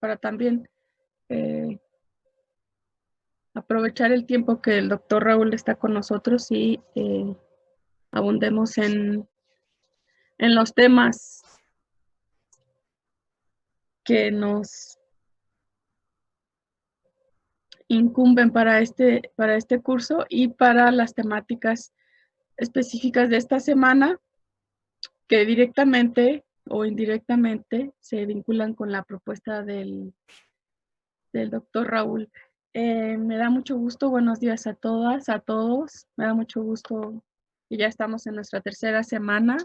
para también aprovechar el tiempo que el doctor Raúl está con nosotros y abundemos en los temas que nos incumben para este curso y para las temáticas específicas de esta semana que directamente o indirectamente se vinculan con la propuesta del doctor Raúl. Me da mucho gusto, buenos días a todas, a todos. Me da mucho gusto que ya estamos en nuestra tercera semana.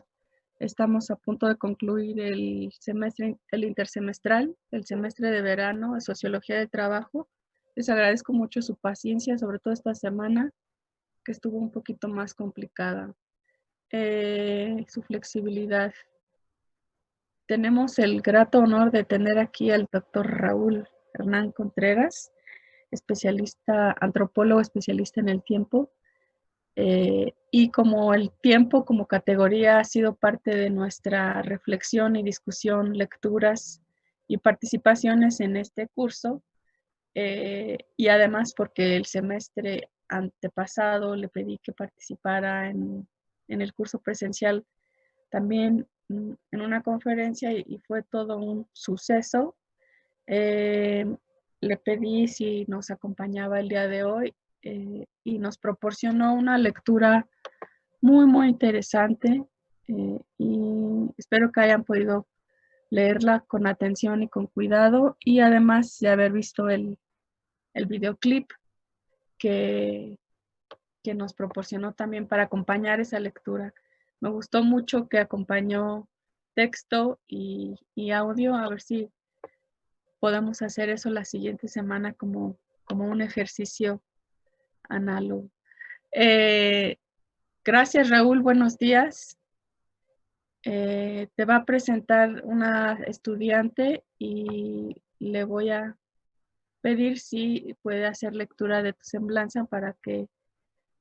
Estamos a punto de concluir el semestre, el intersemestral, el semestre de verano de Sociología del Trabajo. Les agradezco mucho su paciencia, sobre todo esta semana, que estuvo un poquito más complicada. Su flexibilidad. Tenemos el grato honor de tener aquí al doctor Raúl Hernán Contreras, especialista, antropólogo especialista en el tiempo. Y como el tiempo como categoría ha sido parte de nuestra reflexión y discusión, lecturas y participaciones en este curso, y además porque el semestre antepasado le pedí que participara en el curso presencial también en una conferencia y fue todo un suceso. Le pedí si nos acompañaba el día de hoy y nos proporcionó una lectura muy, muy interesante y espero que hayan podido leerla con atención y con cuidado y además de haber visto el videoclip que nos proporcionó también para acompañar esa lectura. Me gustó mucho que acompañó texto y audio, a ver si podemos hacer eso la siguiente semana como un ejercicio análogo. Gracias, Raúl, buenos días. Te va a presentar una estudiante y le voy a pedir si puede hacer lectura de tu semblanza para que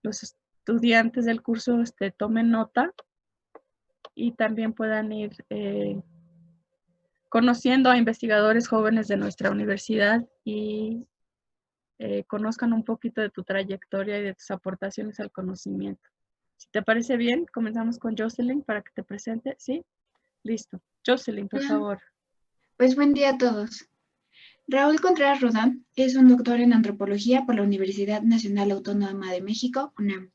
los estudiantes del curso tomen nota y también puedan ir conociendo a investigadores jóvenes de nuestra universidad y conozcan un poquito de tu trayectoria y de tus aportaciones al conocimiento. Si te parece bien, comenzamos con Jocelyn para que te presente. ¿Sí? Listo. Jocelyn, por favor. Pues buen día a todos. Raúl Contreras Rodán es un doctor en antropología por la Universidad Nacional Autónoma de México, UNAM.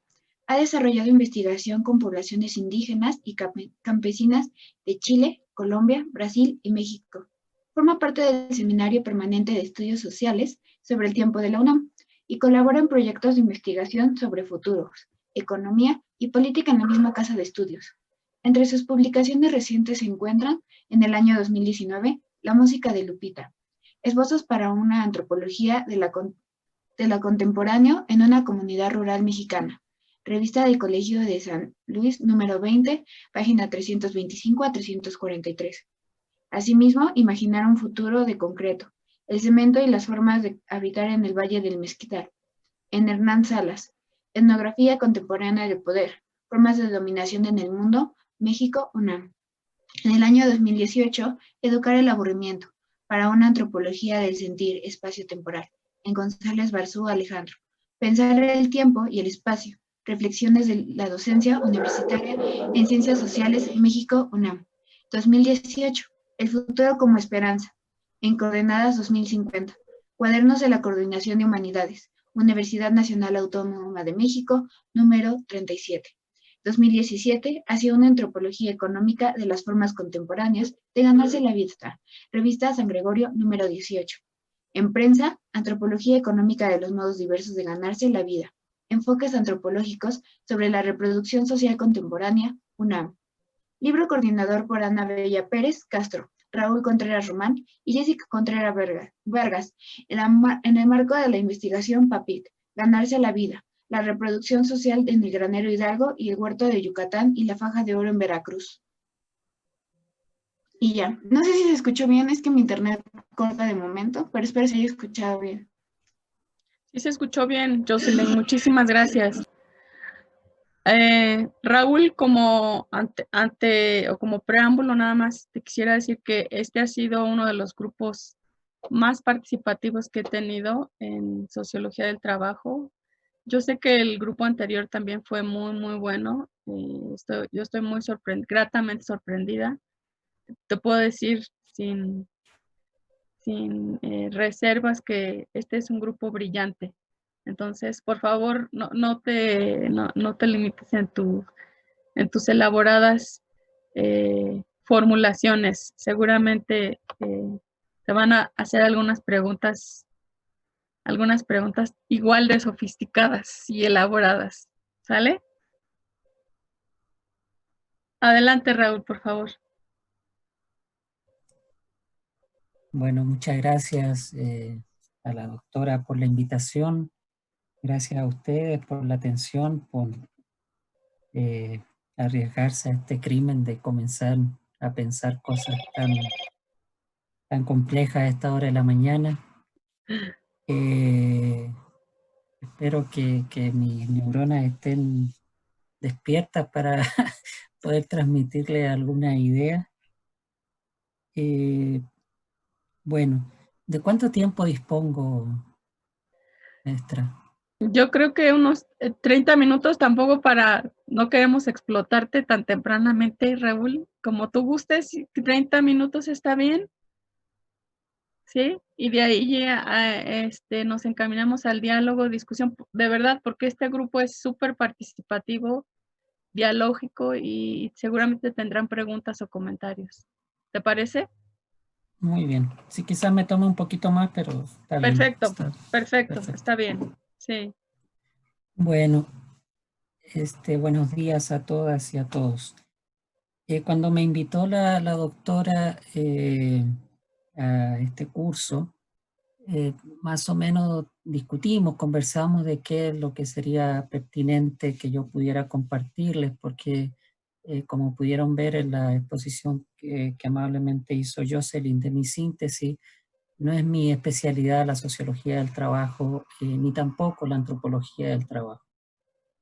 Ha desarrollado investigación con poblaciones indígenas y campesinas de Chile, Colombia, Brasil y México. Forma parte del Seminario Permanente de Estudios Sociales sobre el Tiempo de la UNAM y colabora en proyectos de investigación sobre futuros, economía y política en la misma casa de estudios. Entre sus publicaciones recientes se encuentran, en el año 2019, La música de Lupita, esbozos para una antropología de la contemporáneo en una comunidad rural mexicana, revista del Colegio de San Luis, número 20, página 325 a 343. Asimismo, imaginar un futuro de concreto, el cemento y las formas de habitar en el Valle del Mezquital, en Hernán Salas, etnografía contemporánea del poder, formas de dominación en el mundo, México, UNAM. En el año 2018, Educar el aburrimiento, para una antropología del sentir espacio-temporal, en González Barzú Alejandro. Pensar el tiempo y el espacio, reflexiones de la docencia universitaria en Ciencias Sociales, México, UNAM. 2018, El futuro como esperanza, en Coordenadas 2050, Cuadernos de la Coordinación de Humanidades, Universidad Nacional Autónoma de México, número 37. 2017, hacia una antropología económica de las formas contemporáneas de ganarse la vida, revista San Gregorio, número 18. En prensa, Antropología económica de los modos diversos de ganarse la vida, enfoques antropológicos sobre la reproducción social contemporánea, UNAM. Libro coordinador por Ana Bella Pérez Castro, Raúl Contreras Román y Jessica Contreras Vargas, en el marco de la investigación PAPIT, Ganarse la vida, la reproducción social en el granero Hidalgo y el huerto de Yucatán y la faja de oro en Veracruz. Y ya, no sé si se escuchó bien, es que mi internet corta de momento, pero espero se haya escuchado bien. Sí se escuchó bien, Jocelyn, muchísimas gracias. Raúl, como o como preámbulo nada más, te quisiera decir que este ha sido uno de los grupos más participativos que he tenido en sociología del trabajo. Yo sé que el grupo anterior también fue muy, muy bueno. Yo estoy muy gratamente sorprendida. Te puedo decir sin reservas que este es un grupo brillante. Entonces, por favor, no te limites en tus elaboradas formulaciones. Seguramente te van a hacer algunas preguntas igual de sofisticadas y elaboradas. ¿Sale? Adelante, Raúl, por favor. Bueno, muchas gracias a la doctora por la invitación. Gracias a ustedes por la atención, por arriesgarse a este crimen de comenzar a pensar cosas tan complejas a esta hora de la mañana. Espero que mis neuronas estén despiertas para poder transmitirle alguna idea. Bueno, ¿de cuánto tiempo dispongo, maestra? Yo creo que unos 30 minutos, tampoco no queremos explotarte tan tempranamente, Raúl, como tú gustes. 30 minutos está bien, ¿sí? Y de ahí ya, nos encaminamos al diálogo, discusión, de verdad, porque este grupo es súper participativo, dialógico, y seguramente tendrán preguntas o comentarios. ¿Te parece? Muy bien. Sí, quizás me tome un poquito más, pero está bien. Perfecto, perfecto, está bien, sí. Bueno, buenos días a todas y a todos. Cuando me invitó la doctora a este curso, más o menos discutimos, conversamos de qué es lo que sería pertinente que yo pudiera compartirles, porque como pudieron ver en la exposición que amablemente hizo Jocelyn de mi síntesis, no es mi especialidad la sociología del trabajo, ni tampoco la antropología del trabajo.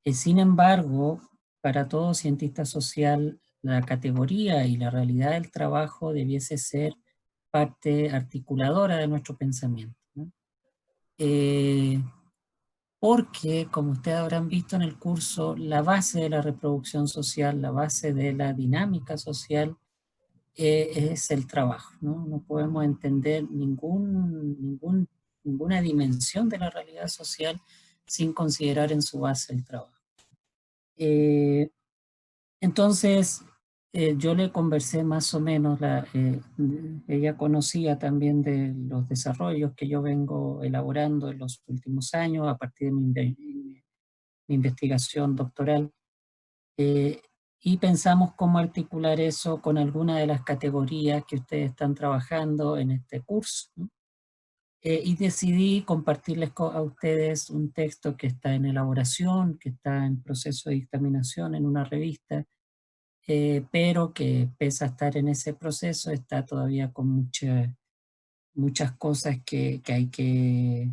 Sin embargo, para todo cientista social, la categoría y la realidad del trabajo debiese ser parte articuladora de nuestro pensamiento, ¿no? Porque, como ustedes habrán visto en el curso, la base de la reproducción social, la base de la dinámica social, es el trabajo, ¿no? No podemos entender ninguna dimensión de la realidad social sin considerar en su base el trabajo. Entonces, yo le conversé más o menos, ella conocía también de los desarrollos que yo vengo elaborando en los últimos años a partir de mi investigación doctoral, y pensamos cómo articular eso con alguna de las categorías que ustedes están trabajando en este curso, ¿no? Y decidí compartirles a ustedes un texto que está en elaboración, que está en proceso de dictaminación en una revista, pero que pese a estar en ese proceso está todavía con muchas cosas que hay que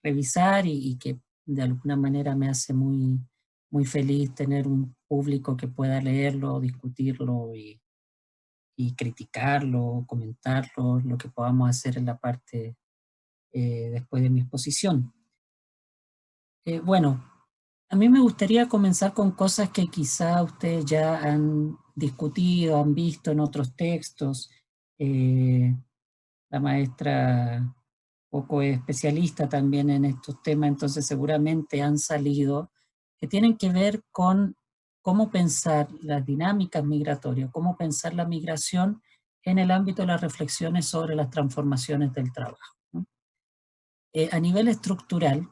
revisar y que de alguna manera me hace muy feliz tener un público que pueda leerlo, discutirlo y criticarlo, comentarlo, lo que podamos hacer en la parte después de mi exposición. Bueno, a mí me gustaría comenzar con cosas que quizá ustedes ya han discutido, han visto en otros textos. La maestra poco es especialista también en estos temas, entonces seguramente han salido, que tienen que ver con cómo pensar las dinámicas migratorias, cómo pensar la migración en el ámbito de las reflexiones sobre las transformaciones del trabajo, ¿no? A nivel estructural,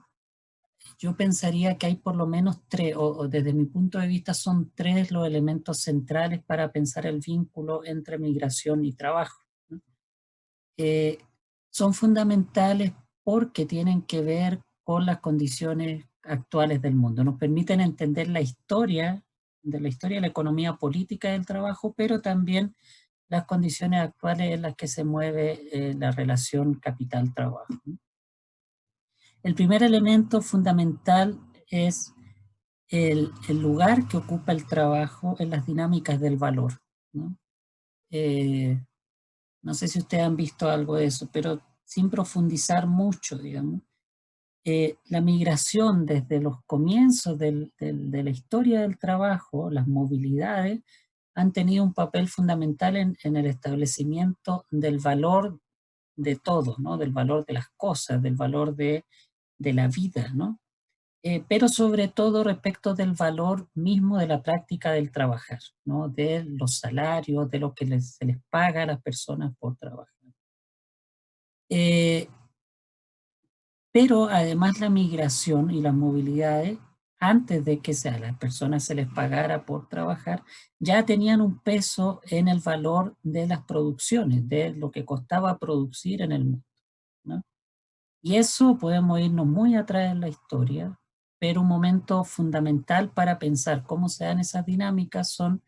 yo pensaría que hay por lo menos tres, o desde mi punto de vista son tres los elementos centrales para pensar el vínculo entre migración y trabajo, ¿no? Son fundamentales porque tienen que ver con las condiciones actuales del mundo. Nos permiten entender la historia de la economía política del trabajo, pero también las condiciones actuales en las que se mueve la relación capital-trabajo, ¿no? El primer elemento fundamental es el lugar que ocupa el trabajo en las dinámicas del valor, ¿no? No sé si ustedes han visto algo de eso, pero sin profundizar mucho, digamos, la migración desde los comienzos de la historia del trabajo, las movilidades, han tenido un papel fundamental en el establecimiento del valor de todo, ¿no? Del valor de las cosas, del valor de la vida, ¿no? Pero sobre todo respecto del valor mismo de la práctica del trabajar, ¿no? De los salarios, de lo que se les paga a las personas por trabajar. Pero además la migración y las movilidades, antes de que a las personas se les pagara por trabajar, ya tenían un peso en el valor de las producciones, de lo que costaba producir en el mundo, ¿no? Y eso podemos irnos muy atrás en la historia, pero un momento fundamental para pensar cómo se dan esas dinámicas son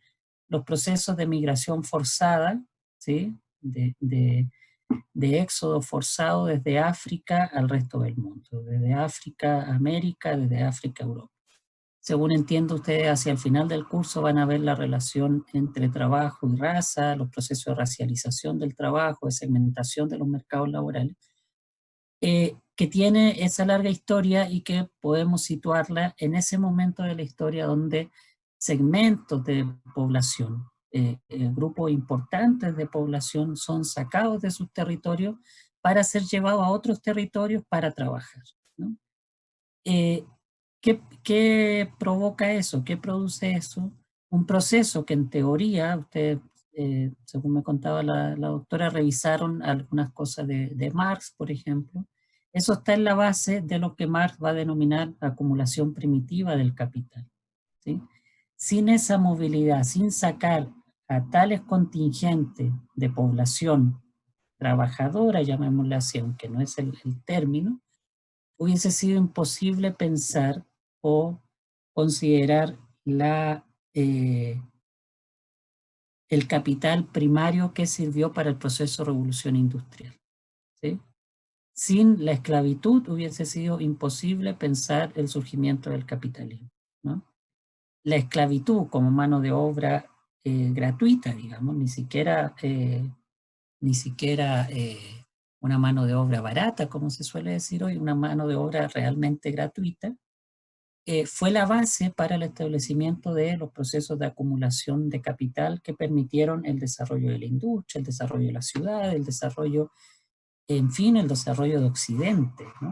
los procesos de migración forzada, ¿sí? De éxodo forzado desde África al resto del mundo, desde África a América, desde África a Europa. Según entiendo, ustedes hacia el final del curso van a ver la relación entre trabajo y raza, los procesos de racialización del trabajo, de segmentación de los mercados laborales, que tiene esa larga historia y que podemos situarla en ese momento de la historia donde segmentos de población, grupos importantes de población son sacados de sus territorios para ser llevados a otros territorios para trabajar, ¿no? ¿Qué provoca eso? ¿Qué produce eso? Un proceso que en teoría, ustedes, según me contaba la doctora, revisaron algunas cosas de Marx, por ejemplo. Eso está en la base de lo que Marx va a denominar acumulación primitiva del capital, ¿sí? Sin esa movilidad, sin sacar a tales contingentes de población trabajadora, llamémosle así, aunque no es el término, hubiese sido imposible pensar o considerar el capital primario que sirvió para el proceso de revolución industrial, ¿sí? Sin la esclavitud hubiese sido imposible pensar el surgimiento del capitalismo, ¿no? La esclavitud como mano de obra gratuita, digamos, ni siquiera una mano de obra barata, como se suele decir hoy, una mano de obra realmente gratuita, fue la base para el establecimiento de los procesos de acumulación de capital que permitieron el desarrollo de la industria, el desarrollo de la ciudad, el desarrollo, en fin, el desarrollo de Occidente, ¿no?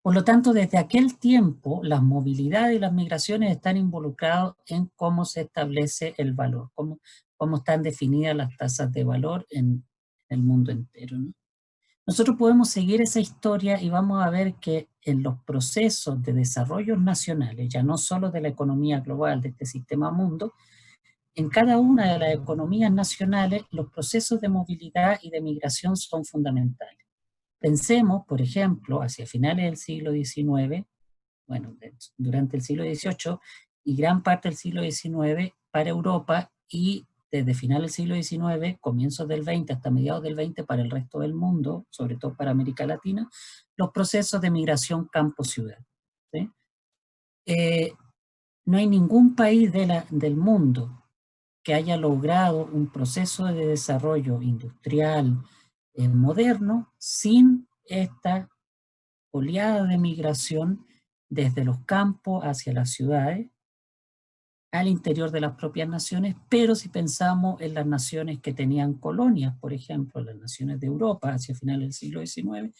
Por lo tanto, desde aquel tiempo, las movilidades y las migraciones están involucradas en cómo se establece el valor, cómo están definidas las tasas de valor en el mundo entero, ¿no? Nosotros podemos seguir esa historia y vamos a ver que en los procesos de desarrollo nacionales, ya no solo de la economía global, de este sistema mundo, en cada una de las economías nacionales, los procesos de movilidad y de migración son fundamentales. Pensemos, por ejemplo, hacia finales del siglo XIX, bueno, durante el siglo XVIII y gran parte del siglo XIX para Europa, y desde final del siglo XIX, comienzos del XX hasta mediados del XX para el resto del mundo, sobre todo para América Latina, los procesos de migración campo-ciudad, ¿sí? No hay ningún país del mundo que haya logrado un proceso de desarrollo industrial moderno sin esta oleada de migración desde los campos hacia las ciudades, al interior de las propias naciones, pero si pensamos en las naciones que tenían colonias, por ejemplo, las naciones de Europa hacia finales del siglo XIX,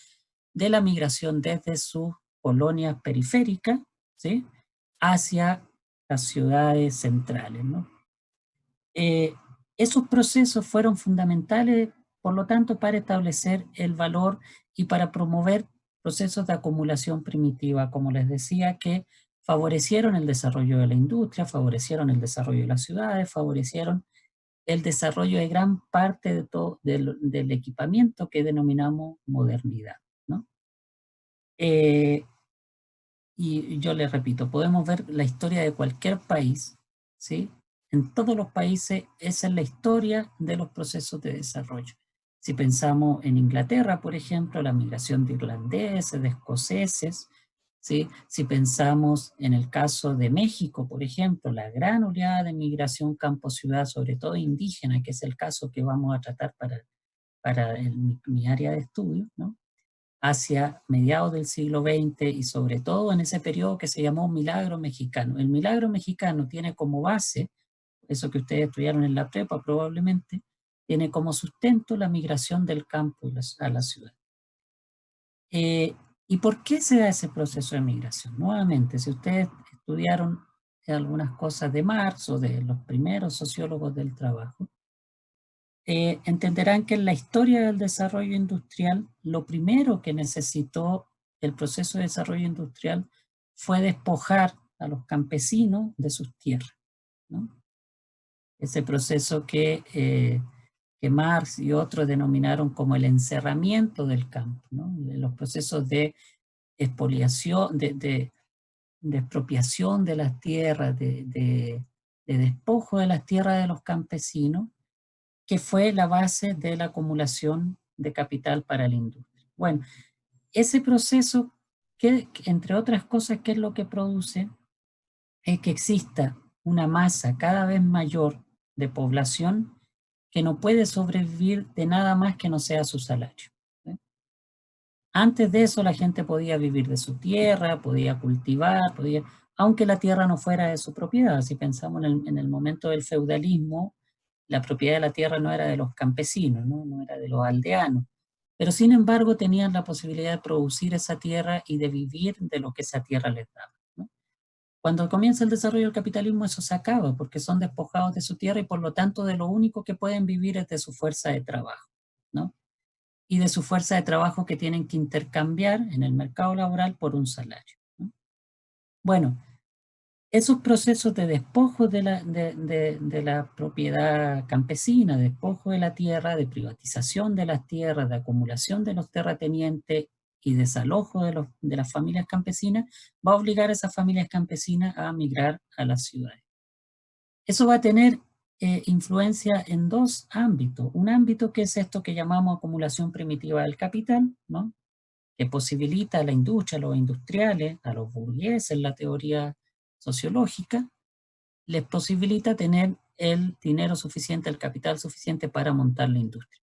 de la migración desde sus colonias periféricas, ¿sí?, hacia las ciudades centrales, ¿no? Esos procesos fueron fundamentales, por lo tanto, para establecer el valor y para promover procesos de acumulación primitiva, como les decía, que favorecieron el desarrollo de la industria, favorecieron el desarrollo de las ciudades, favorecieron el desarrollo de gran parte de todo, del equipamiento que denominamos modernidad, ¿no? Y yo les repito, podemos ver la historia de cualquier país, ¿sí? En todos los países esa es la historia de los procesos de desarrollo. Si pensamos en Inglaterra, por ejemplo, la migración de irlandeses, de escoceses, ¿sí? Si pensamos en el caso de México, por ejemplo, la gran oleada de migración campo-ciudad, sobre todo indígena, que es el caso que vamos a tratar para mi área de estudio, ¿no? Hacia mediados del siglo XX y sobre todo en ese periodo que se llamó Milagro Mexicano. El Milagro Mexicano tiene como base, eso que ustedes estudiaron en la prepa probablemente, tiene como sustento la migración del campo a la ciudad. ¿Y por qué se da ese proceso de migración? Nuevamente, si ustedes estudiaron algunas cosas de Marx o de los primeros sociólogos del trabajo, entenderán que en la historia del desarrollo industrial, lo primero que necesitó el proceso de desarrollo industrial fue despojar a los campesinos de sus tierras, ¿no? Ese proceso que Marx y otros denominaron como el encerramiento del campo, ¿no? Los procesos de expoliación, de expropiación de las tierras, de despojo de las tierras de los campesinos, que fue la base de la acumulación de capital para la industria. Bueno, ese proceso, que entre otras cosas, ¿qué es lo que produce? Es que exista una masa cada vez mayor de población que no puede sobrevivir de nada más que no sea su salario. Antes de eso la gente podía vivir de su tierra, podía cultivar, aunque la tierra no fuera de su propiedad. Si pensamos en el momento del feudalismo, la propiedad de la tierra no era de los campesinos, no era de los aldeanos, pero sin embargo tenían la posibilidad de producir esa tierra y de vivir de lo que esa tierra les daba, ¿no? Cuando comienza el desarrollo del capitalismo eso se acaba, porque son despojados de su tierra y por lo tanto de lo único que pueden vivir es de su fuerza de trabajo, ¿no? Y de su fuerza de trabajo que tienen que intercambiar en el mercado laboral por un salario, ¿no? Bueno, esos procesos de despojo de la propiedad campesina, despojo de la tierra, de privatización de las tierras, de acumulación de los terratenientes y desalojo de las familias campesinas, va a obligar a esas familias campesinas a migrar a las ciudades. Eso va a tener influencia en dos ámbitos. Un ámbito que es esto que llamamos acumulación primitiva del capital, ¿no? Que posibilita a la industria, a los industriales, a los burgueses, la teoría sociológica, les posibilita tener el dinero suficiente, el capital suficiente para montar la industria.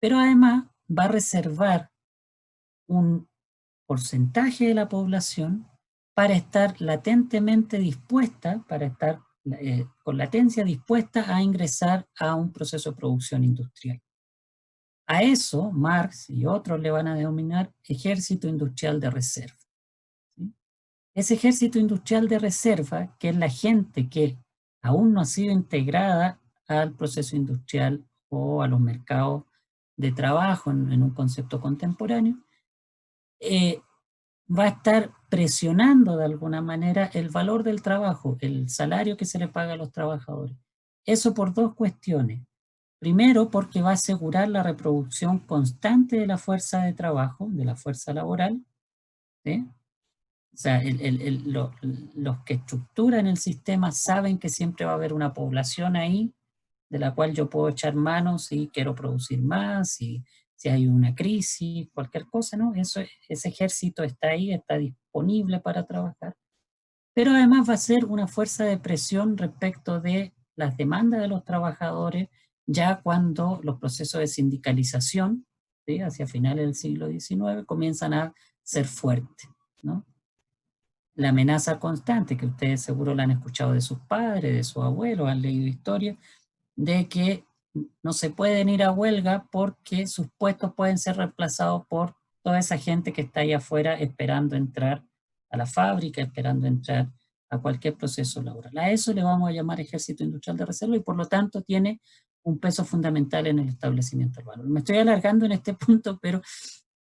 Pero además va a reservar un porcentaje de la población para estar latentemente dispuesta, para estar con latencia dispuesta a ingresar a un proceso de producción industrial. A eso Marx y otros le van a denominar ejército industrial de reserva. ¿Sí? Ese ejército industrial de reserva, que es la gente que aún no ha sido integrada al proceso industrial o a los mercados de trabajo en un concepto contemporáneo, va a estar presionando de alguna manera el valor del trabajo, el salario que se le paga a los trabajadores. Eso por dos cuestiones. Primero, porque va a asegurar la reproducción constante de la fuerza de trabajo, de la fuerza laboral, ¿sí? O sea, los que estructuran el sistema saben que siempre va a haber una población ahí de la cual yo puedo echar manos si quiero producir más, si hay una crisis, cualquier cosa, ¿no? Ese ejército está ahí, está disponible para trabajar, pero además va a ser una fuerza de presión respecto de las demandas de los trabajadores ya cuando los procesos de sindicalización, ¿sí? Hacia finales del siglo XIX comienzan a ser fuertes, ¿no? La amenaza constante, que ustedes seguro la han escuchado de sus padres, de sus abuelos, han leído historias, de que no se pueden ir a huelga porque sus puestos pueden ser reemplazados por toda esa gente que está ahí afuera esperando entrar a la fábrica, esperando entrar a cualquier proceso laboral. A eso le vamos a llamar ejército industrial de reserva y por lo tanto tiene un peso fundamental en el establecimiento del valor. Me estoy alargando en este punto, pero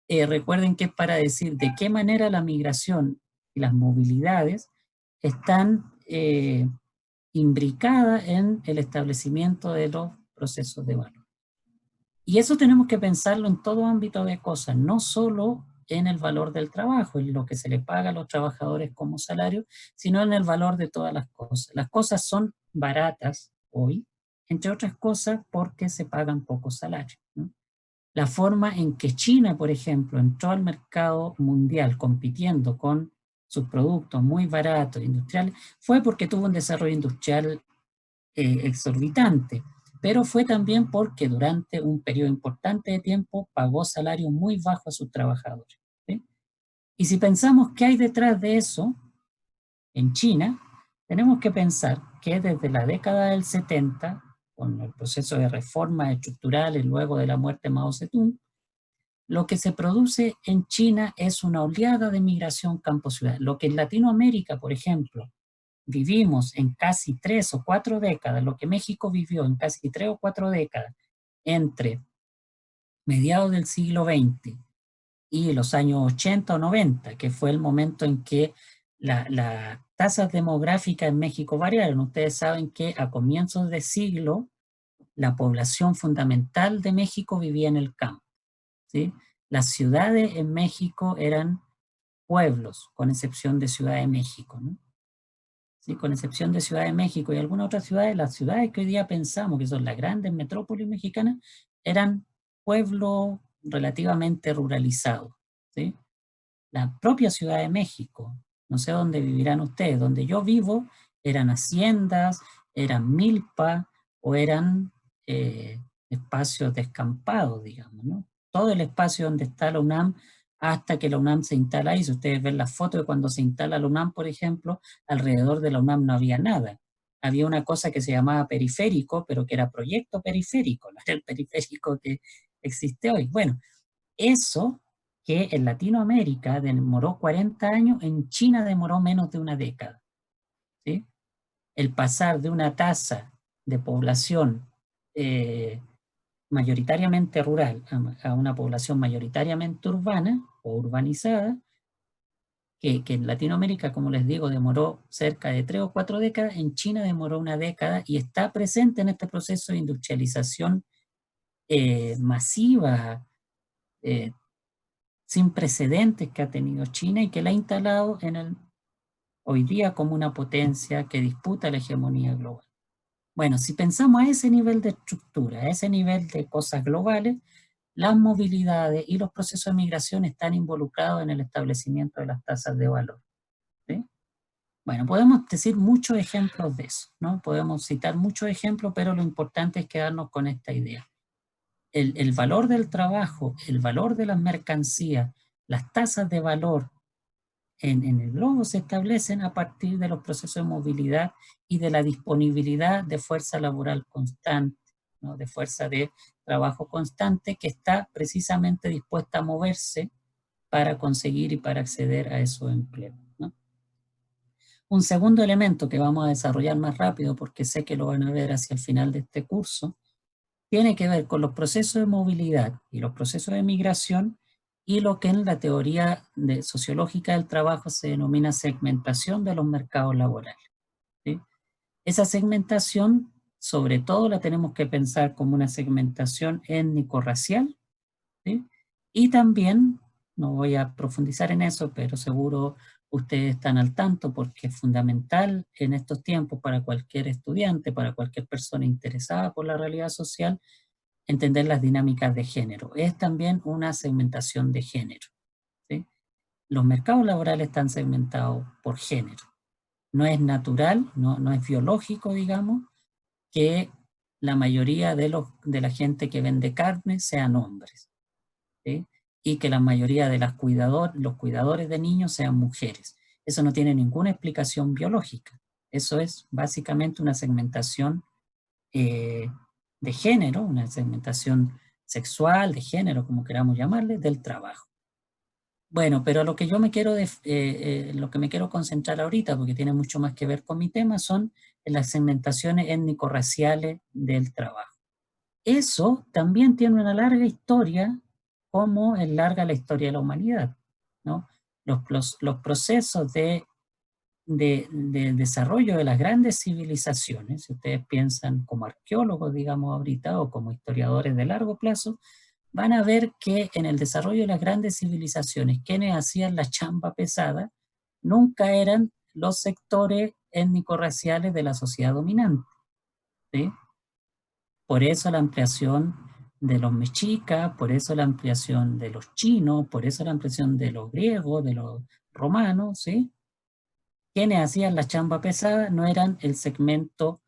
recuerden que es para decir de qué manera la migración y las movilidades están imbricada en el establecimiento de los procesos de valor. Y eso tenemos que pensarlo en todo ámbito de cosas, no solo en el valor del trabajo, en lo que se le paga a los trabajadores como salario, sino en el valor de todas las cosas. Las cosas son baratas hoy, entre otras cosas porque se pagan pocos salarios, ¿no? La forma en que China, por ejemplo, entró al mercado mundial compitiendo con sus productos muy baratos, industriales, fue porque tuvo un desarrollo industrial exorbitante. pero fue también porque durante un periodo importante de tiempo pagó salarios muy bajos a sus trabajadores, ¿sí? Y si pensamos qué hay detrás de eso, en China, tenemos que pensar que desde la década del 70, con el proceso de reformas estructurales luego de la muerte de Mao Zedong, lo que se produce en China es una oleada de migración campo-ciudad. Lo que en Latinoamérica, por ejemplo, vivimos en casi 3 o 4 décadas, lo que México vivió en casi 3 o 4 décadas, entre mediados del siglo XX y los años 80 o 90, que fue el momento en que las tasas demográficas en México variaron. Ustedes saben que a comienzos de siglo, la población fundamental de México vivía en el campo, ¿sí? Las ciudades en México eran pueblos, con excepción de Ciudad de México, ¿no? ¿Sí? Con excepción de Ciudad de México y algunas otras ciudades, las ciudades que hoy día pensamos que son las grandes metrópolis mexicanas, eran pueblos relativamente ruralizados, ¿sí? La propia Ciudad de México, no sé dónde vivirán ustedes, donde yo vivo, eran haciendas, eran milpas o eran espacios descampados, digamos, ¿no? Todo el espacio donde está la UNAM hasta que la UNAM se instala ahí. Si ustedes ven las fotos de cuando se instala la UNAM, por ejemplo, alrededor de la UNAM no había nada. Había una cosa que se llamaba periférico, pero que era proyecto periférico, no era el periférico que existe hoy. Bueno, eso que en Latinoamérica demoró 40 años, en China demoró menos de una década, ¿sí? El pasar de una tasa de población mayoritariamente rural a una población mayoritariamente urbana o urbanizada, que en Latinoamérica, como les digo, demoró cerca de 3 o 4 décadas, en China demoró una década y está presente en este proceso de industrialización masiva, sin precedentes que ha tenido China y que la ha instalado hoy día como una potencia que disputa la hegemonía global. Bueno, si pensamos a ese nivel de estructura, a ese nivel de cosas globales, las movilidades y los procesos de migración están involucrados en el establecimiento de las tasas de valor, ¿sí? Bueno, podemos decir muchos ejemplos de eso, ¿no? Podemos citar muchos ejemplos, pero lo importante es quedarnos con esta idea. El valor del trabajo, el valor de las mercancías, las tasas de valor en el globo se establecen a partir de los procesos de movilidad y de la disponibilidad de fuerza laboral constante, ¿no? De fuerza de trabajo constante que está precisamente dispuesta a moverse para conseguir y para acceder a esos empleos, ¿no? Un segundo elemento que vamos a desarrollar más rápido, porque sé que lo van a ver hacia el final de este curso, tiene que ver con los procesos de movilidad y los procesos de migración y lo que en la teoría sociológica del trabajo se denomina segmentación de los mercados laborales, ¿sí? Esa segmentación, sobre todo, la tenemos que pensar como una segmentación étnico-racial, ¿sí? Y también, no voy a profundizar en eso, pero seguro ustedes están al tanto porque es fundamental en estos tiempos para cualquier estudiante, para cualquier persona interesada por la realidad social, entender las dinámicas de género. Es también una segmentación de género, ¿sí? Los mercados laborales están segmentados por género. No es natural, no es biológico, digamos, que la mayoría de la gente que vende carne sean hombres, ¿sí? Y que la mayoría de los cuidadores de niños sean mujeres. Eso no tiene ninguna explicación biológica. Eso es básicamente una segmentación de género, una segmentación sexual, de género, como queramos llamarle, del trabajo. Bueno, pero lo que yo lo que me quiero concentrar ahorita, porque tiene mucho más que ver con mi tema, son las segmentaciones étnico-raciales del trabajo. Eso también tiene una larga historia, como es larga la historia de la humanidad, ¿no? Los procesos de desarrollo de las grandes civilizaciones, si ustedes piensan como arqueólogos, digamos ahorita, o como historiadores de largo plazo, van a ver que en el desarrollo de las grandes civilizaciones, quienes hacían la chamba pesada, nunca eran los sectores étnico-raciales de la sociedad dominante, ¿sí? Por eso la ampliación de los mexicas, por eso la ampliación de los chinos, por eso la ampliación de los griegos, de los romanos, ¿sí? Quienes hacían la chamba pesada no eran el segmento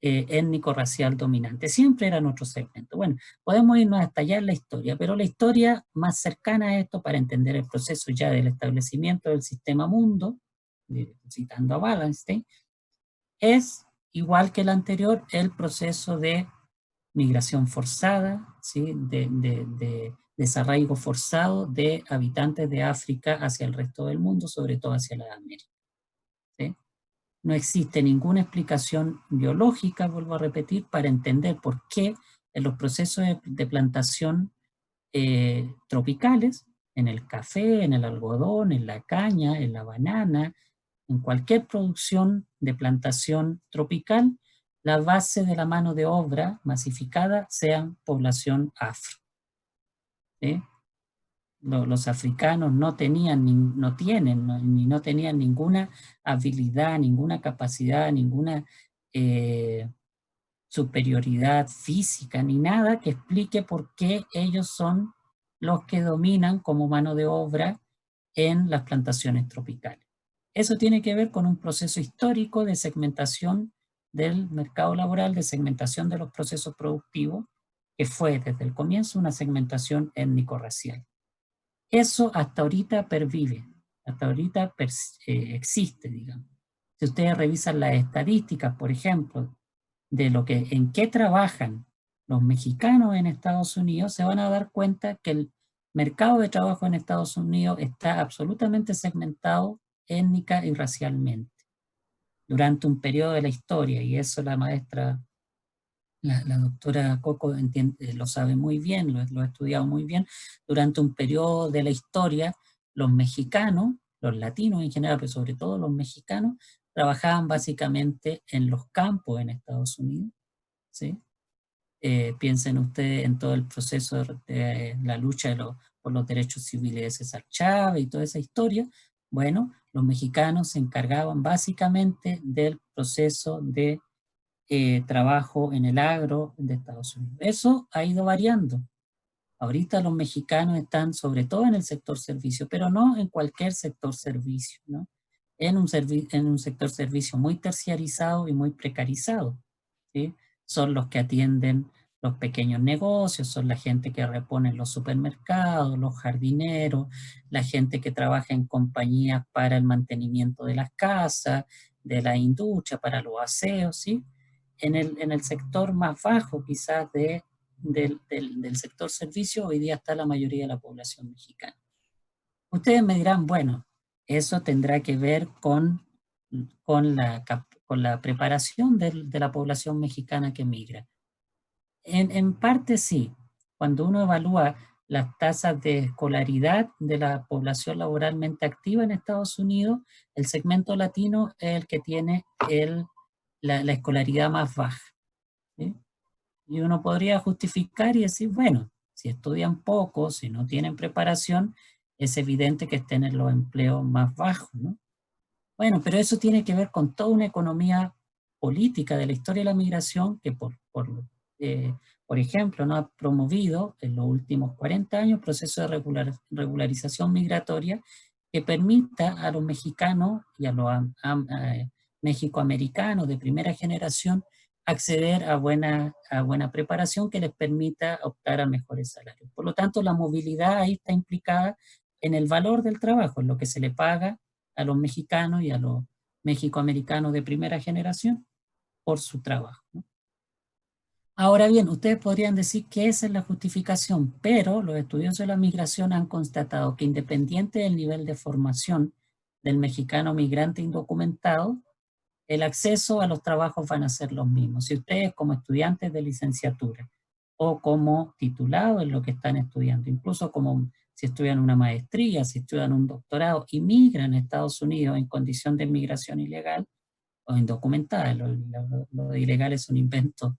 étnico-racial dominante. Siempre era nuestro segmento. Bueno, podemos irnos hasta allá en la historia, pero la historia más cercana a esto, para entender el proceso ya del establecimiento del sistema mundo, citando a Wallenstein, es, igual que el anterior, el proceso de migración forzada, ¿sí? de desarraigo forzado de habitantes de África hacia el resto del mundo, sobre todo hacia la América. ¿Sí? No existe ninguna explicación biológica, vuelvo a repetir, para entender por qué en los procesos de plantación tropicales, en el café, en el algodón, en la caña, en la banana, en cualquier producción de plantación tropical, la base de la mano de obra masificada sea población afro. ¿Sí? Los africanos no tenían, no tenían ninguna habilidad, ninguna capacidad, ninguna superioridad física, ni nada que explique por qué ellos son los que dominan como mano de obra en las plantaciones tropicales. Eso tiene que ver con un proceso histórico de segmentación del mercado laboral, de segmentación de los procesos productivos, que fue desde el comienzo una segmentación étnico-racial. Eso hasta ahorita pervive, hasta ahorita existe, digamos. Si ustedes revisan las estadísticas, por ejemplo, de en qué trabajan los mexicanos en Estados Unidos, se van a dar cuenta que el mercado de trabajo en Estados Unidos está absolutamente segmentado étnica y racialmente durante un periodo de la historia, y eso la maestra, la doctora Coco lo sabe muy bien, lo ha estudiado muy bien. Durante un periodo de la historia, los mexicanos, los latinos en general, pero sobre todo los mexicanos, trabajaban básicamente en los campos en Estados Unidos, ¿sí? Piensen ustedes en todo el proceso de la lucha por los derechos civiles de César Chávez y toda esa historia. Bueno, los mexicanos se encargaban básicamente del proceso de trabajo en el agro de Estados Unidos. Eso ha ido variando. Ahorita los mexicanos están sobre todo en el sector servicio, pero no en cualquier sector servicio, ¿no? En un sector servicio muy terciarizado y muy precarizado, ¿sí? Son los que atienden los pequeños negocios, son la gente que repone los supermercados, los jardineros, la gente que trabaja en compañías para el mantenimiento de las casas, de la industria, para los aseos, ¿sí? En el sector más bajo quizás del sector servicio, hoy día está la mayoría de la población mexicana. Ustedes me dirán, bueno, eso tendrá que ver con la preparación de la población mexicana que migra. En parte sí. Cuando uno evalúa las tasas de escolaridad de la población laboralmente activa en Estados Unidos, el segmento latino es el que tiene la escolaridad más baja, ¿sí? Y uno podría justificar y decir, bueno, si estudian poco, si no tienen preparación, es evidente que estén en los empleos más bajos, ¿no? Bueno, pero eso tiene que ver con toda una economía política de la historia de la migración que, por ejemplo, no ha promovido en los últimos 40 años procesos de regularización migratoria que permita a los mexicanos y a los mexicoamericanos de primera generación acceder a buena preparación que les permita optar a mejores salarios. Por lo tanto, la movilidad ahí está implicada en el valor del trabajo, en lo que se le paga a los mexicanos y a los mexicoamericanos de primera generación por su trabajo, ¿no? Ahora bien, ustedes podrían decir que esa es la justificación, pero los estudiosos de la migración han constatado que independiente del nivel de formación del mexicano migrante indocumentado, el acceso a los trabajos van a ser los mismos. Si ustedes como estudiantes de licenciatura o como titulados en lo que están estudiando, incluso como si estudian una maestría, si estudian un doctorado y migran a Estados Unidos en condición de migración ilegal o indocumentada, lo ilegal es un invento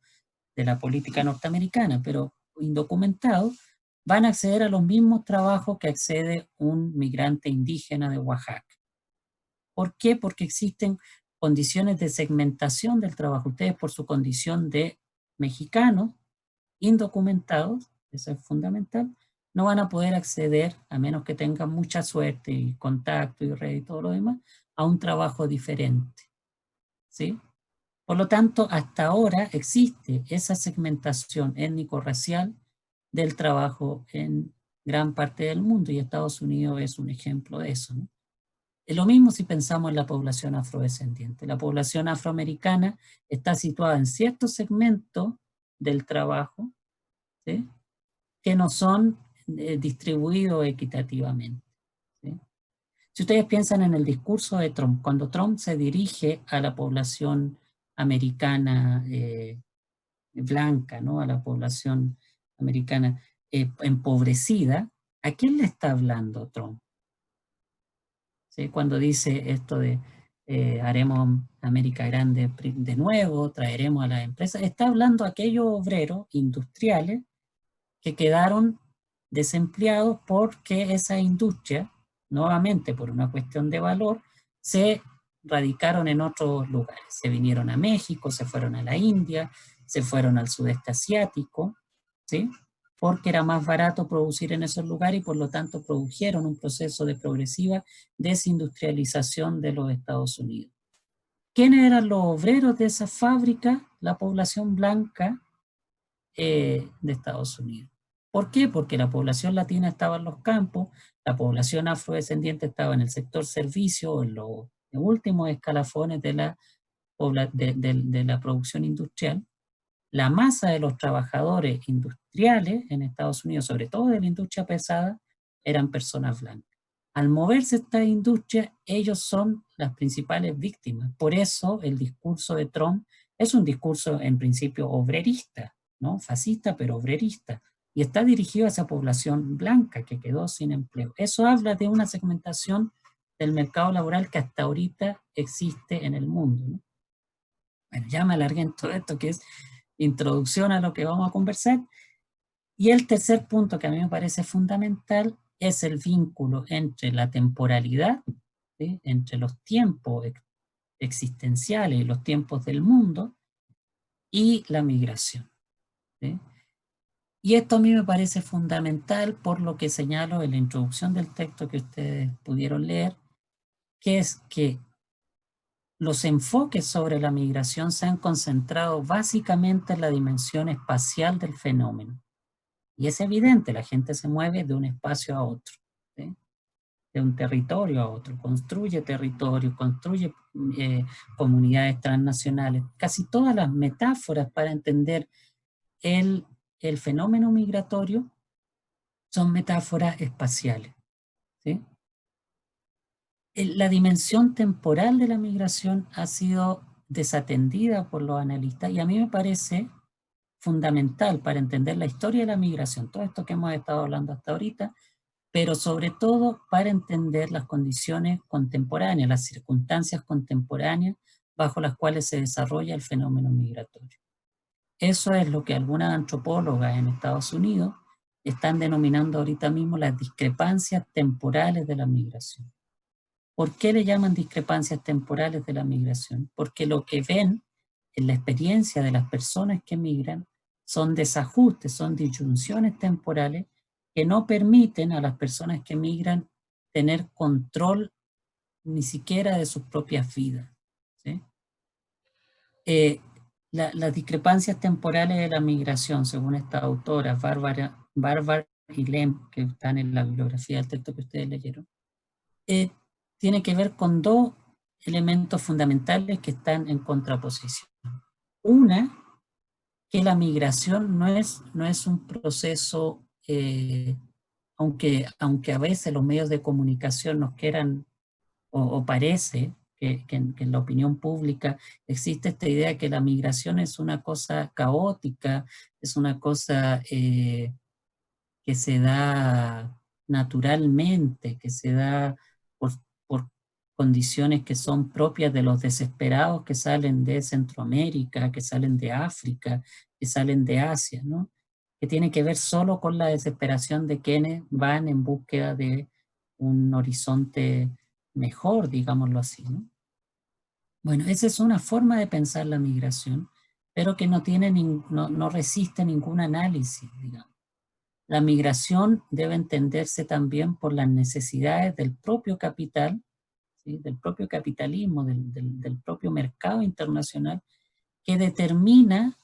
de la política norteamericana, pero indocumentados, van a acceder a los mismos trabajos que accede un migrante indígena de Oaxaca. ¿Por qué? Porque existen condiciones de segmentación del trabajo. Ustedes por su condición de mexicanos indocumentados, eso es fundamental, no van a poder acceder, a menos que tengan mucha suerte y contacto y red y todo lo demás, a un trabajo diferente, ¿sí? Por lo tanto, hasta ahora existe esa segmentación étnico-racial del trabajo en gran parte del mundo, y Estados Unidos es un ejemplo de eso, ¿no? Es lo mismo si pensamos en la población afrodescendiente. La población afroamericana está situada en ciertos segmentos del trabajo, ¿sí?, que no son distribuidos equitativamente, ¿sí? Si ustedes piensan en el discurso de Trump, cuando Trump se dirige a la población americana blanca, ¿no?, a la población americana empobrecida, ¿a quién le está hablando Trump? ¿Sí? Cuando dice esto de haremos América grande de nuevo, traeremos a las empresas, está hablando a aquellos obreros industriales que quedaron desempleados porque esa industria, nuevamente por una cuestión de valor, se radicaron en otros lugares. Se vinieron a México, se fueron a la India, se fueron al sudeste asiático, ¿sí?, porque era más barato producir en esos lugares y por lo tanto produjeron un proceso de progresiva desindustrialización de los Estados Unidos. ¿Quiénes eran los obreros de esa fábrica? La población blanca de Estados Unidos. ¿Por qué? Porque la población latina estaba en los campos, la población afrodescendiente estaba en el sector servicio, en los últimos escalafones de la producción industrial. La masa de los trabajadores industriales en Estados Unidos, sobre todo de la industria pesada, eran personas blancas. Al moverse esta industria, ellos son las principales víctimas. Por eso el discurso de Trump es un discurso en principio obrerista, ¿no?, fascista, pero obrerista, y está dirigido a esa población blanca que quedó sin empleo. Eso habla de una segmentación del mercado laboral que hasta ahorita existe en el mundo, ¿no? Bueno, ya me alargué en todo esto, que es introducción a lo que vamos a conversar. Y el tercer punto que a mí me parece fundamental es el vínculo entre la temporalidad, ¿sí?, entre los tiempos existenciales y los tiempos del mundo, y la migración, ¿sí? Y esto a mí me parece fundamental por lo que señalo en la introducción del texto que ustedes pudieron leer, que es que los enfoques sobre la migración se han concentrado básicamente en la dimensión espacial del fenómeno. Y es evidente, la gente se mueve de un espacio a otro, ¿sí?, de un territorio a otro, construye territorio, construye comunidades transnacionales. Casi todas las metáforas para entender el fenómeno migratorio son metáforas espaciales, ¿sí? La dimensión temporal de la migración ha sido desatendida por los analistas y a mí me parece fundamental para entender la historia de la migración, todo esto que hemos estado hablando hasta ahorita, pero sobre todo para entender las condiciones contemporáneas, las circunstancias contemporáneas bajo las cuales se desarrolla el fenómeno migratorio. Eso es lo que algunas antropólogas en Estados Unidos están denominando ahorita mismo las discrepancias temporales de la migración. ¿Por qué le llaman discrepancias temporales de la migración? Porque lo que ven en la experiencia de las personas que migran son desajustes, son disyunciones temporales que no permiten a las personas que migran tener control ni siquiera de sus propias vidas, ¿sí? Las discrepancias temporales de la migración, según estas autoras, Bárbara y Lem, que están en la bibliografía del texto que ustedes leyeron, tiene que ver con dos elementos fundamentales que están en contraposición. Una, que la migración no es un proceso, aunque a veces los medios de comunicación nos quieran, o parece que en la opinión pública existe esta idea de que la migración es una cosa caótica, es una cosa que se da naturalmente, que se da por condiciones que son propias de los desesperados que salen de Centroamérica, que salen de África, que salen de Asia, ¿no? Que tiene que ver solo con la desesperación de quienes van en búsqueda de un horizonte mejor, digámoslo así, ¿no? Bueno, esa es una forma de pensar la migración, pero que no resiste ningún análisis, digamos. La migración debe entenderse también por las necesidades del propio capital, ¿sí?, del propio capitalismo, del propio mercado internacional, que determina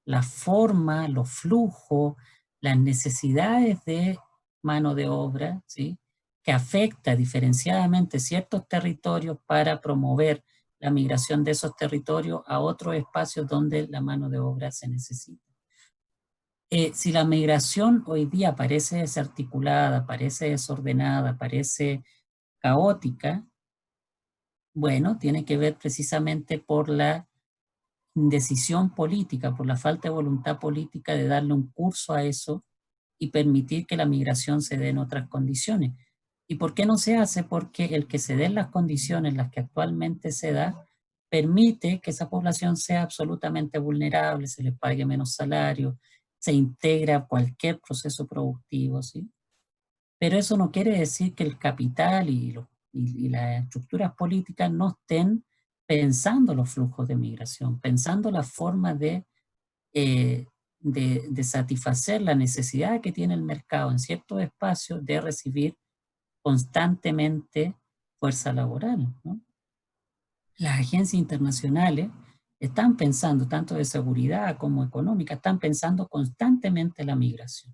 la forma, los flujos, las necesidades de mano de obra, ¿sí?, que afecta diferenciadamente ciertos territorios para promover la migración de esos territorios a otros espacios donde la mano de obra se necesita. Si la migración hoy día parece desarticulada, parece desordenada, parece caótica, bueno, tiene que ver precisamente por la decisión política, por la falta de voluntad política de darle un curso a eso y permitir que la migración se dé en otras condiciones. ¿Y por qué no se hace? Porque el que se den las condiciones en las que actualmente se da, permite que esa población sea absolutamente vulnerable, se les pague menos salario, se integra a cualquier proceso productivo, ¿sí? Pero eso no quiere decir que el capital y las estructuras políticas no estén pensando los flujos de migración, pensando las formas de satisfacer la necesidad que tiene el mercado en ciertos espacios de recibir constantemente fuerza laboral, ¿no? Las agencias internacionales están pensando, tanto de seguridad como económica, están pensando constantemente la migración.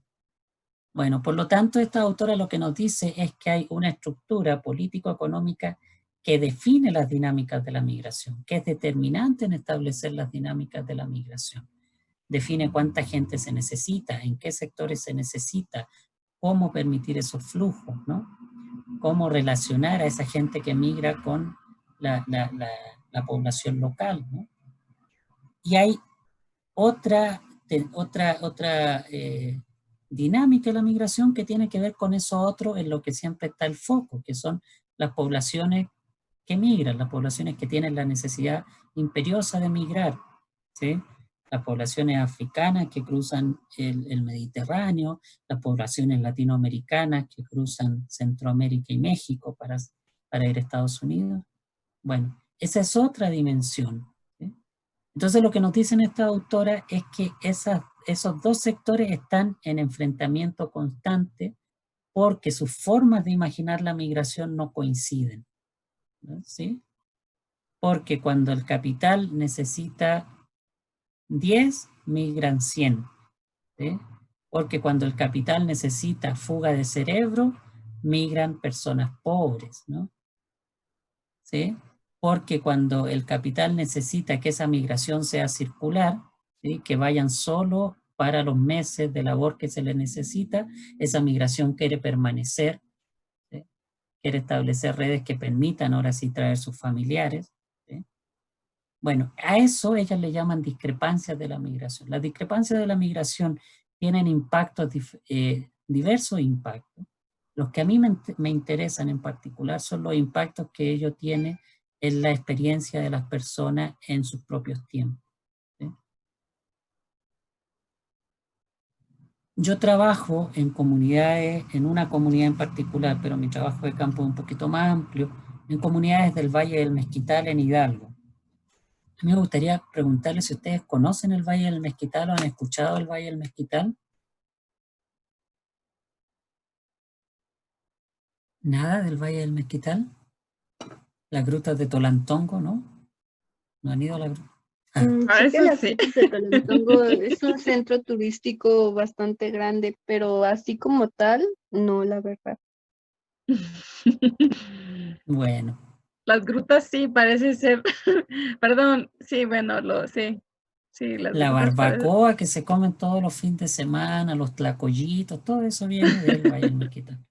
Bueno, por lo tanto, esta autora lo que nos dice es que hay una estructura político-económica que define las dinámicas de la migración, que es determinante en establecer las dinámicas de la migración. Define cuánta gente se necesita, en qué sectores se necesita, cómo permitir esos flujos, ¿no? Cómo relacionar a esa gente que migra con la población local, ¿no? Y hay otra dinámica de la migración que tiene que ver con eso otro en lo que siempre está el foco, que son las poblaciones que migran, las poblaciones que tienen la necesidad imperiosa de migrar, ¿sí? Las poblaciones africanas que cruzan el Mediterráneo, las poblaciones latinoamericanas que cruzan Centroamérica y México para ir a Estados Unidos. Bueno, esa es otra dimensión, ¿sí? Entonces lo que nos dicen estas autoras es que esos dos sectores están en enfrentamiento constante porque sus formas de imaginar la migración no coinciden, ¿no? ¿Sí? Porque cuando el capital necesita 10, migran 100, ¿sí? Porque cuando el capital necesita fuga de cerebro, migran personas pobres, ¿no? ¿Sí? Porque cuando el capital necesita que esa migración sea circular, ¿sí?, que vayan solo para los meses de labor que se les necesita, esa migración quiere permanecer, ¿sí?, quiere establecer redes que permitan ahora sí traer sus familiares, ¿sí? Bueno, a eso ellas le llaman discrepancias de la migración. Las discrepancias de la migración tienen impactos, diversos impactos. Los que a mí me interesan en particular son los impactos que ello tiene en la experiencia de las personas en sus propios tiempos, ¿sí? Yo trabajo en comunidades, en una comunidad en particular, pero mi trabajo de campo es un poquito más amplio, en comunidades del Valle del Mezquital en Hidalgo. A mí me gustaría preguntarles si ustedes conocen el Valle del Mezquital o han escuchado el Valle del Mezquital. ¿Nada del Valle del Mezquital? Las grutas de Tolantongo, ¿no? ¿No han ido a la gruta? Sí que eso las sí. Grutas de Tolantongo es un centro turístico bastante grande, pero así como tal, no, la verdad. Bueno. Las grutas sí, parece ser, perdón, sí, bueno, sí, las La grutas barbacoa que se comen todos los fines de semana, los tlacoyitos, todo eso viene del Valle del Mezquital.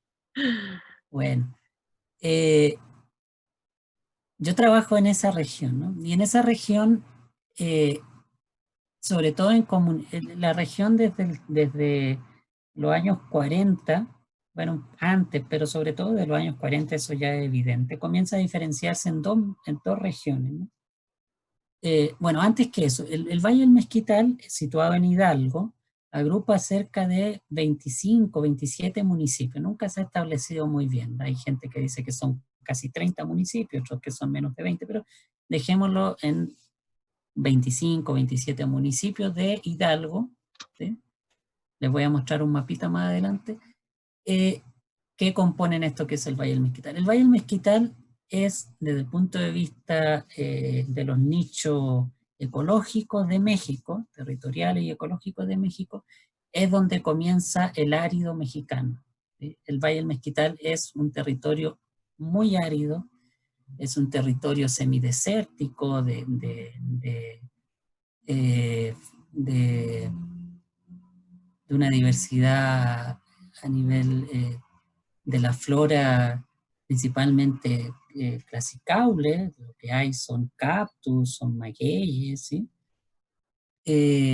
Bueno, yo trabajo en esa región, ¿no? Y en esa región, sobre todo en la región desde los años 40, bueno, antes, pero sobre todo de los años 40, eso ya es evidente, comienza a diferenciarse en dos regiones, ¿no? Bueno, antes que eso, el Valle del Mezquital, situado en Hidalgo, agrupa cerca de 25, 27 municipios. Nunca se ha establecido muy bien. Hay gente que dice que son casi 30 municipios, otros que son menos de 20, pero dejémoslo en 25, 27 municipios de Hidalgo, ¿sí? Les voy a mostrar un mapita más adelante, que componen esto que es el Valle del Mezquital. El Valle del Mezquital es, desde el punto de vista de los nichos ecológicos de México, territoriales y ecológicos de México, es donde comienza el árido mexicano. ¿Sí? El Valle del Mezquital es un territorio muy árido, es un territorio semidesértico de una diversidad a nivel de la flora principalmente clasicaule. Lo que hay son cactus, son magueyes, ¿sí?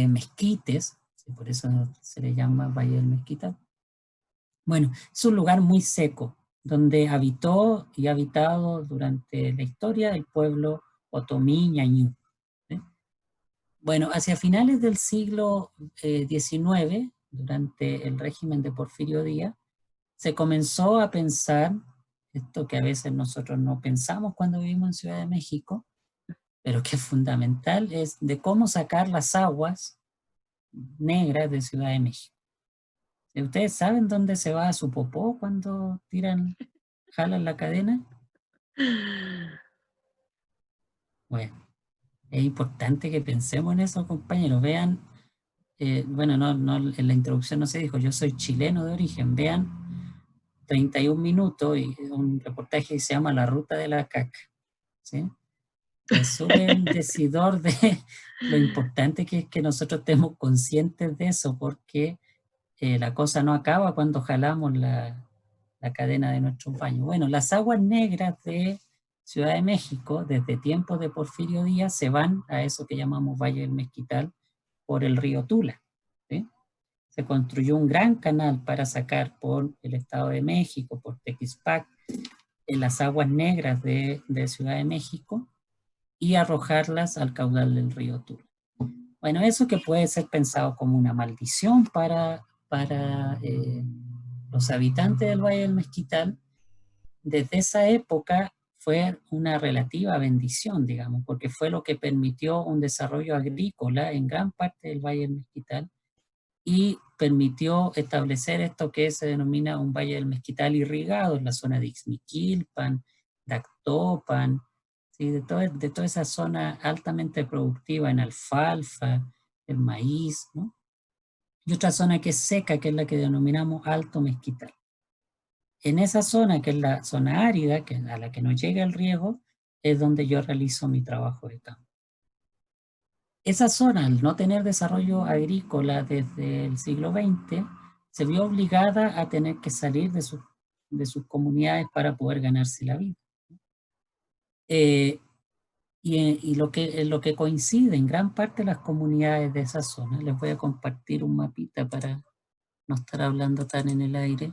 Mezquites, ¿sí? Por eso se le llama Valle del Mezquital. Bueno, es un lugar muy seco, donde habitó y ha habitado durante la historia el pueblo otomí ñañú. ¿Sí? Bueno, hacia finales del siglo XIX, durante el régimen de Porfirio Díaz, se comenzó a pensar, esto que a veces nosotros no pensamos cuando vivimos en Ciudad de México, pero que es fundamental, es de cómo sacar las aguas negras de Ciudad de México. ¿Ustedes saben dónde se va su popó cuando jalan la cadena? Bueno, es importante que pensemos en eso, compañeros. Vean, bueno, en la introducción no se dijo, yo soy chileno de origen. Vean 31 minutos y un reportaje que se llama La Ruta de la Caca. ¿Sí? Resume un decidor de lo importante que es que nosotros estemos conscientes de eso, porque la cosa no acaba cuando jalamos la cadena de nuestros baños. Bueno, las aguas negras de Ciudad de México, desde tiempos de Porfirio Díaz, se van a eso que llamamos Valle del Mezquital por el río Tula. ¿Sí? Se construyó un gran canal para sacar por el Estado de México, por Tequispac, en las aguas negras de Ciudad de México y arrojarlas al caudal del río Tula. Bueno, eso que puede ser pensado como una maldición para los habitantes del Valle del Mezquital, desde esa época fue una relativa bendición, digamos, porque fue lo que permitió un desarrollo agrícola en gran parte del Valle del Mezquital y permitió establecer esto que se denomina un Valle del Mezquital irrigado en la zona de Ixmiquilpan, de Actopan, ¿sí? de toda esa zona altamente productiva en alfalfa, el maíz, ¿no? Y otra zona que es seca, que es la que denominamos Alto Mezquital. En esa zona, que es la zona árida, a la que no llega el riego, es donde yo realizo mi trabajo de campo. Esa zona, al no tener desarrollo agrícola desde el siglo XX, se vio obligada a tener que salir de sus comunidades para poder ganarse la vida. Y lo que coincide en gran parte de las comunidades de esa zona, les voy a compartir un mapita para no estar hablando tan en el aire.